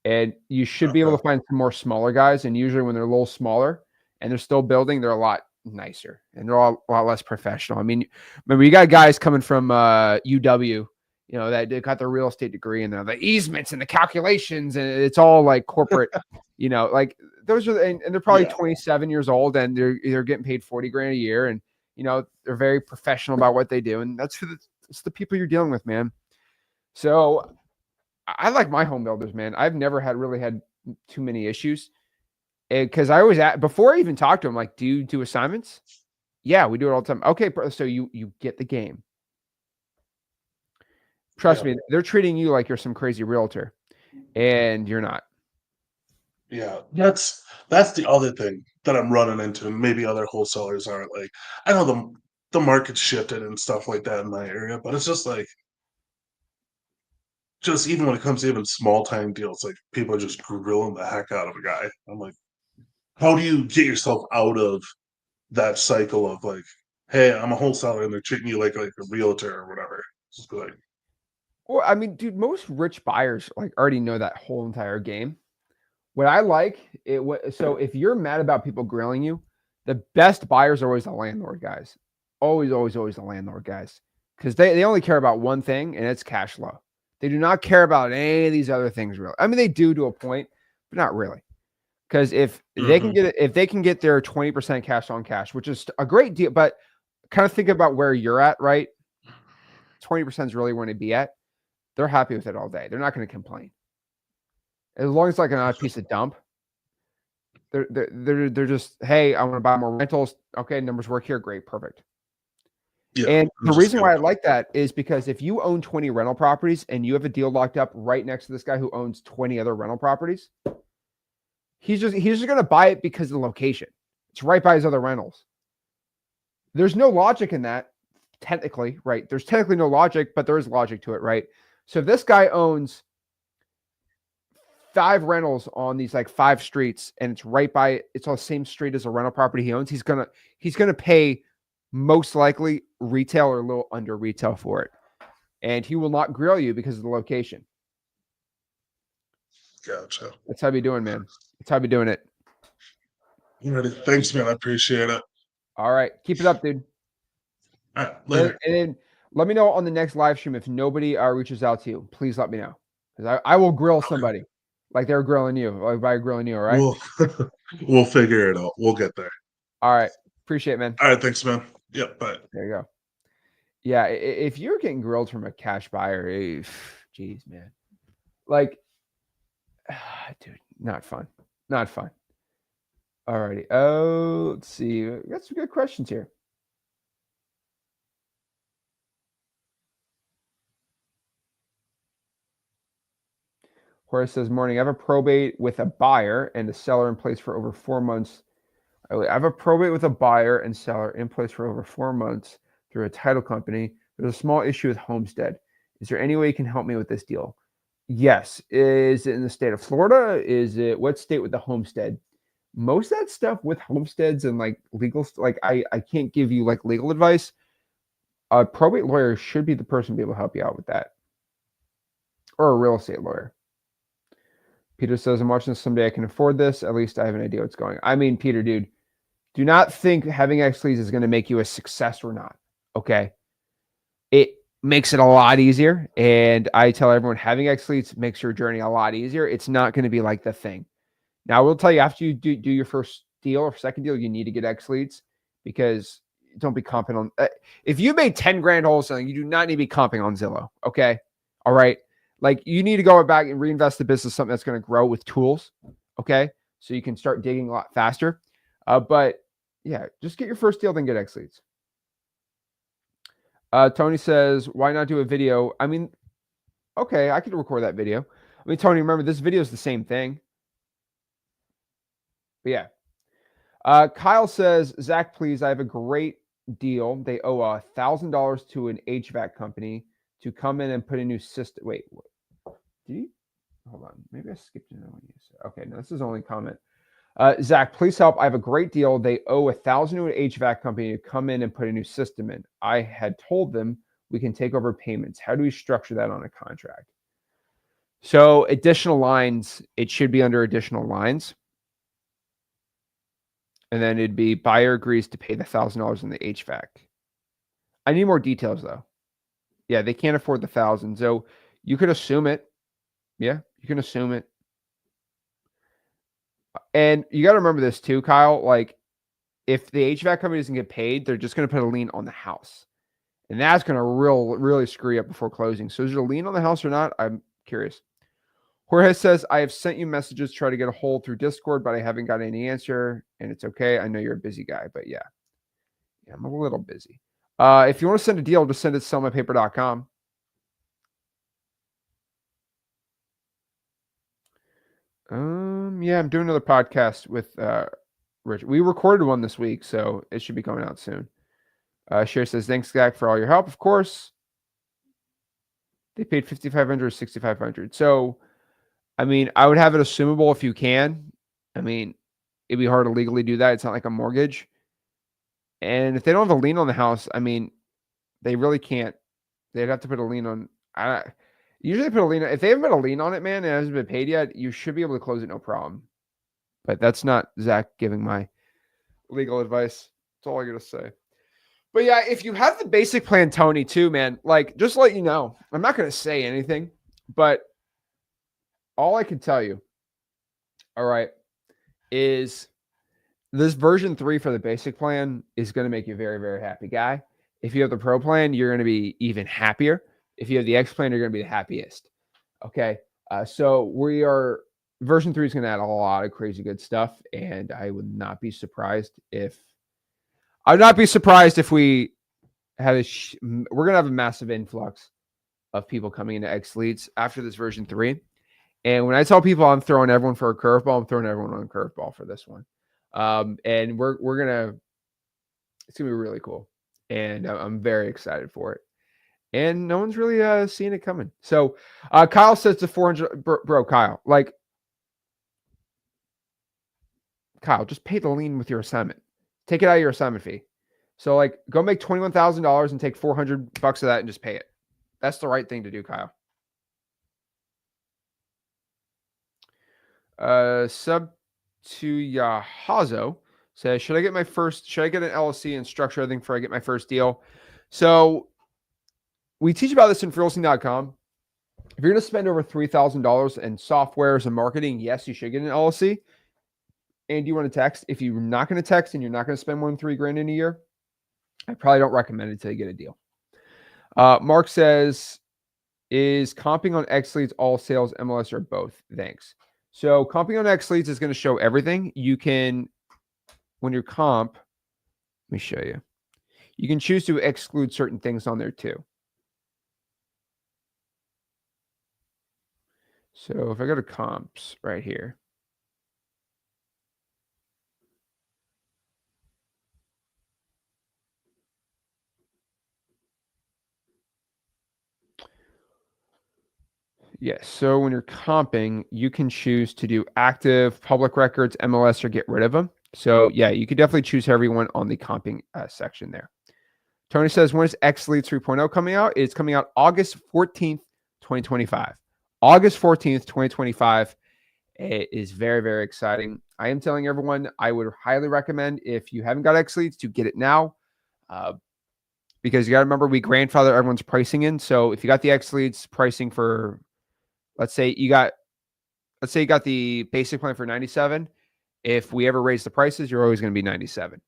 Speaker 1: And you should be able
Speaker 4: Okay.
Speaker 1: to find some more smaller guys. And usually when they're a little smaller and they're still building, they're a lot nicer and they're all a lot less professional. I mean, remember you got guys coming from UW, that they got their real estate degree and the easements and the calculations and it's all like corporate, like those are, and they're probably 27 years old and they're getting paid 40 grand a year. And, they're very professional about what they do. And it's the people you're dealing with, man. So I like my home builders, man. I've never really had too many issues. Because I always before I even talk to them, like, do you do assignments? Yeah, we do it all the time. Okay, so you get the game. Trust me, they're treating you like you're some crazy realtor, and you're not.
Speaker 4: Yeah, that's the other thing that I'm running into, and maybe other wholesalers aren't. Like, I know the market's shifted and stuff like that in my area, but it's just like, just even when it comes to even small time deals, like people are just grilling the heck out of a guy. I'm like, how do you get yourself out of that cycle of like, hey, I'm a wholesaler and they're treating you like a realtor or whatever? Just be like,
Speaker 1: Well, I mean, dude, most rich buyers like already know that whole entire game. What I like so if you're mad about people grilling you, the best buyers are always the landlord guys. Always, always, always the landlord guys. Because they only care about one thing, and it's cash flow. They do not care about any of these other things, really. I mean, they do to a point, but not really. Because if they can get their 20% cash on cash, which is a great deal, but kind of think about where you're at, right? 20% is really where to be at. They're happy with it all day. They're not going to complain. As long as it's like not a piece of dump, they're just, hey, I want to buy more rentals. Okay, numbers work here. Great, perfect. Yeah, and the reason why I like that is because if you own 20 rental properties and you have a deal locked up right next to this guy who owns 20 other rental properties, he's just going to buy it because of the location. It's right by his other rentals. There's no logic in that, technically, right? There's technically no logic, but there is logic to it, right? So if this guy owns 5 rentals on these like 5 streets and it's right by, it's on the same street as a rental property he owns, he's gonna pay most likely retail or a little under retail for it. And he will not grill you because of the location.
Speaker 4: Gotcha.
Speaker 1: That's how we doing, man. That's how we doing it.
Speaker 4: Thanks, man. I appreciate it.
Speaker 1: All right. Keep it up, dude.
Speaker 4: All right, later.
Speaker 1: And then let me know on the next live stream if nobody reaches out to you. Please let me know. Because I will grill somebody like they're grilling you, like by grilling you, all right?
Speaker 4: We'll figure it out. We'll get there.
Speaker 1: All right. Appreciate it, man.
Speaker 4: All right. Thanks, man. Yep. Bye.
Speaker 1: There you go. Yeah. If you're getting grilled from a cash buyer, geez, man. Like, dude, not fun. Not fun. All righty. Oh, let's see. We got some good questions here. Horace says, morning. I have a probate with a buyer and a seller in place for over 4 months. I have a probate with a buyer and seller in place for over 4 months through a title company. There's a small issue with homestead. Is there any way you can help me with this deal? Yes. Is it in the state of Florida? Is it what state with the homestead? Most of that stuff with homesteads and like legal, like I can't give you like legal advice. A probate lawyer should be the person to be able to help you out with that, or a real estate lawyer. Peter says, I'm watching this someday. I can afford this. At least I have an idea what's going on. I mean, Peter, dude, do not think having XLeads is going to make you a success or not. Okay. It makes it a lot easier. And I tell everyone having XLeads makes your journey a lot easier. It's not going to be like the thing. Now, I will tell you after you do your first deal or second deal, you need to get XLeads because don't be comping on. If you made 10 grand wholesaling, you do not need to be comping on Zillow. Okay. All right. Like you need to go back and reinvest the business, something that's going to grow with tools. Okay. So you can start digging a lot faster. But yeah, just get your first deal, then get XLeads. Tony says, why not do a video? I mean, okay, I could record that video. I mean, Tony, remember this video is the same thing. But yeah. Kyle says, Zach, please, I have a great deal. They owe $1,000 to an HVAC company to come in and put a new system. Wait, what? Did you? Hold on. Maybe I skipped another one. Okay, no, this is only comment. Zach, please help. I have a great deal. They owe $1,000 to an HVAC company to come in and put a new system in. I had told them we can take over payments. How do we structure that on a contract? So additional lines, it should be under additional lines. And then it'd be buyer agrees to pay the $1,000 in the HVAC. I need more details though. Yeah, they can't afford the 1,000. So you could assume it. Yeah, you can assume it. And you got to remember this too, Kyle. Like, if the HVAC company doesn't get paid, they're just going to put a lien on the house. And that's going to really screw you up before closing. So is there a lien on the house or not? I'm curious. Jorge says, I have sent you messages, try to get a hold through Discord, but I haven't got any answer. And it's okay. I know you're a busy guy, but yeah. Yeah, I'm a little busy. If you want to send a deal, just send it to sellmypaper.com. Yeah, I'm doing another podcast with Rich. We recorded one this week, so it should be coming out soon. Sher says, thanks, Gak, for all your help. Of course. They paid $5,500 or $6,500. So, I mean, I would have it assumable if you can. I mean, it'd be hard to legally do that. It's not like a mortgage. And if they don't have a lien on the house, I mean, they really can't. They'd have to put a lien on. Usually put a lien. If they haven't put a lien on it, man, and it hasn't been paid yet, you should be able to close it no problem. But that's not Zach giving my legal advice. That's all I got to say. But yeah, if you have the basic plan, Tony, too, man, like, just let you know, I'm not going to say anything, but all I can tell you, all right, is this version 3 for the basic plan is going to make you a very, very happy guy. If you have the pro plan, you're going to be even happier. If you have the X plan, you're going to be the happiest. Okay. So version 3 is going to add a lot of crazy good stuff. And I would not be surprised if we have we're going to have a massive influx of people coming into XLeads after this version 3. And when I tell people I'm throwing everyone for a curveball, I'm throwing everyone on a curveball for this one. And it's going to be really cool. And I'm very excited for it. And no one's really seeing it coming. So Kyle says to 400, bro, Kyle, like, Kyle, just pay the lien with your assignment. Take it out of your assignment fee. So, like, go make $21,000 and take $400 of that and just pay it. That's the right thing to do, Kyle. Sub to Yahazo says, should I get an LLC and structure everything before I get my first deal? So we teach about this in freeholding.com. If you're going to spend over $3,000 in softwares and marketing, yes, you should get an LLC. And you want to text? If you're not going to text and you're not going to spend more than $3,000 in a year, I probably don't recommend it until you get a deal. Mark says, is comping on XLeads all sales, MLS, or both? Thanks. So comping on XLeads is going to show everything. You can, when you comp, let me show you. You can choose to exclude certain things on there too. So if I go to comps right here. Yes. So when you're comping, you can choose to do active, public records, MLS, or get rid of them. So yeah, you could definitely choose however you want on the comping section there. Tony says, when is XLeads 3.0 coming out? It's coming out August 14th, 2025. August 14th, 2025. It is very, very exciting. I am telling everyone, I would highly recommend, if you haven't got XLeads, to get it now. Because you got to remember, we grandfather everyone's pricing in. So if you got the XLeads pricing for, let's say you got the basic plan for 97. If we ever raise the prices, you're always going to be 97.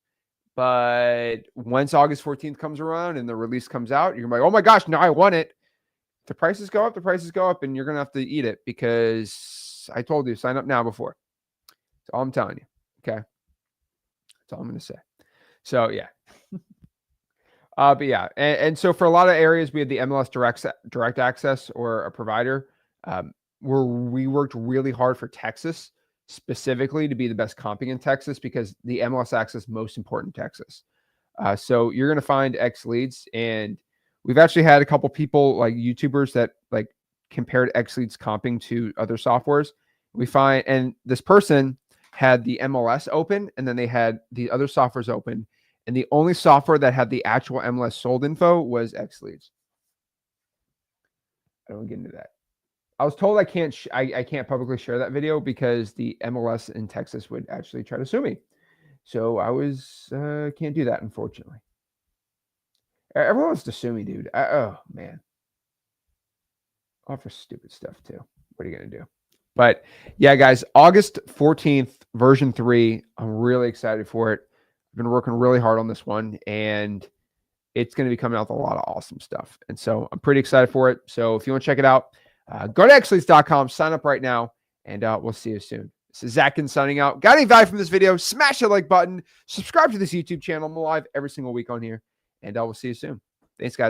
Speaker 1: But once August 14th comes around and the release comes out, you're like, oh my gosh, now I want it. The prices go up, and you're going to have to eat it, because I told you, sign up now before. That's all I'm telling you. Okay. That's all I'm going to say. So yeah. But yeah. And so for a lot of areas, we had the MLS direct access, or a provider, where we worked really hard for Texas specifically to be the best comping in Texas, because the MLS access is most important in Texas. So you're going to find XLeads, and we've actually had a couple people, like YouTubers, that like compared XLeads comping to other softwares. And this person had the MLS open, and then they had the other softwares open, and the only software that had the actual MLS sold info was XLeads. I don't get into that. I was told I can't publicly share that video because the MLS in Texas would actually try to sue me. So I was can't do that, unfortunately. Everyone wants to sue me, dude. Oh man, offer stupid stuff too. What are you gonna do? But yeah, guys, August 14th, version 3. I'm really excited for it. I've been working really hard on this one, and it's going to be coming out with a lot of awesome stuff. And so I'm pretty excited for it. So if you want to check it out, go to XLeads.com, sign up right now, and we'll see you soon. This is Zachkin signing out. Got any value from this video? Smash the like button. Subscribe to this YouTube channel. I'm live every single week on here, and we'll see you soon. Thanks, guys.